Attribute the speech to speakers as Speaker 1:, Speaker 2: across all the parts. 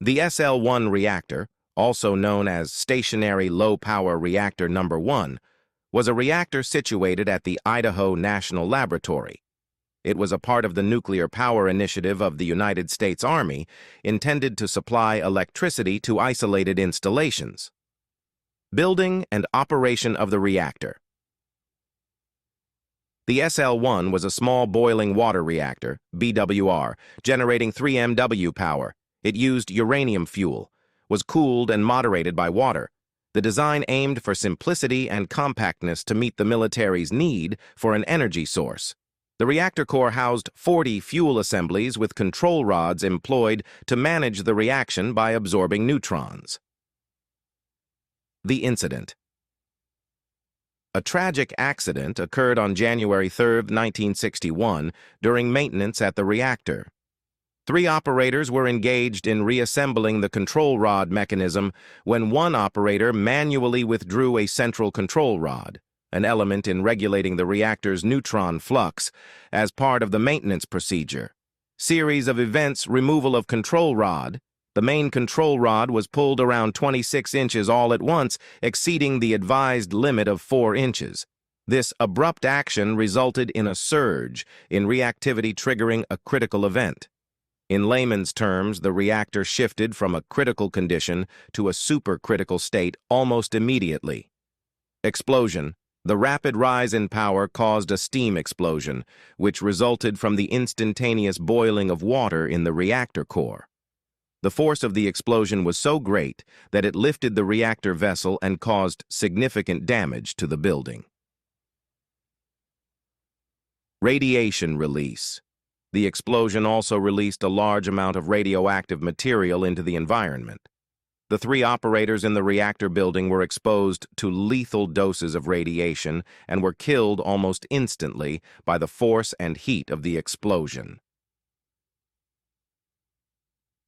Speaker 1: The SL-1 reactor, also known as Stationary Low-Power Reactor Number 1, was a reactor situated at the Idaho National Laboratory. It was a part of the nuclear power initiative of the United States Army, intended to supply electricity to isolated installations. Building and operation of the reactor. The SL-1 was a small boiling water reactor, BWR, generating 3 MW power. It used uranium fuel, was cooled and moderated by water. The design aimed for simplicity and compactness to meet the military's need for an energy source. The reactor core housed 40 fuel assemblies with control rods employed to manage the reaction by absorbing neutrons. The incident. A tragic accident occurred on January 3, 1961, during maintenance at the reactor. 3 operators were engaged in reassembling the control rod mechanism when one operator manually withdrew a central control rod, an element in regulating the reactor's neutron flux, as part of the maintenance procedure. Series of events: removal of control rod. The main control rod was pulled around 26 inches all at once, exceeding the advised limit of 4 inches. This abrupt action resulted in a surge in reactivity, triggering a critical event. In layman's terms, the reactor shifted from a critical condition to a supercritical state almost immediately. Explosion. The rapid rise in power caused a steam explosion, which resulted from the instantaneous boiling of water in the reactor core. The force of the explosion was so great that it lifted the reactor vessel and caused significant damage to the building. Radiation release. The explosion also released a large amount of radioactive material into the environment. The 3 operators in the reactor building were exposed to lethal doses of radiation and were killed almost instantly by the force and heat of the explosion.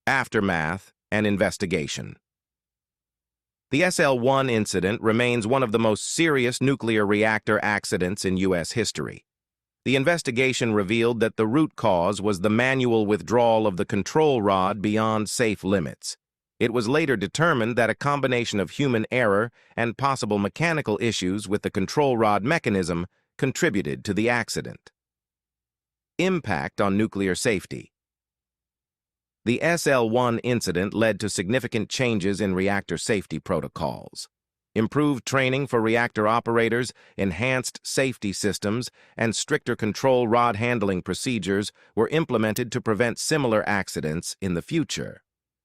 Speaker 1: Aftermath and investigation. The SL-1 incident remains one of the most serious nuclear reactor accidents in U.S. history. The investigation revealed that the root cause was the manual withdrawal of the control rod beyond safe limits. It was later determined that a combination of human error and possible mechanical issues with the control rod mechanism contributed to the accident. Impact on nuclear safety. The SL-1 incident led to significant changes in reactor safety protocols. Improved training for reactor operators, enhanced safety systems, and stricter control rod handling procedures were implemented to prevent similar accidents in the future.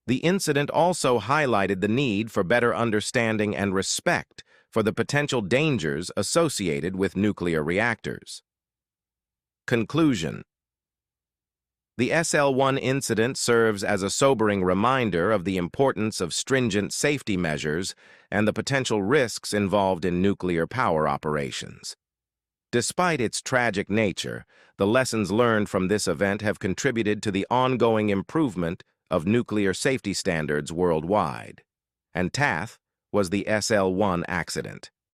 Speaker 1: The incident also highlighted the need for better understanding and respect for the potential dangers associated with nuclear reactors. Conclusion. The SL-1 incident serves as a sobering reminder of the importance of stringent safety measures and the potential risks involved in nuclear power operations. Despite its tragic nature, the lessons learned from this event have contributed to the ongoing improvement of nuclear safety standards worldwide. And TAF was the SL-1 accident.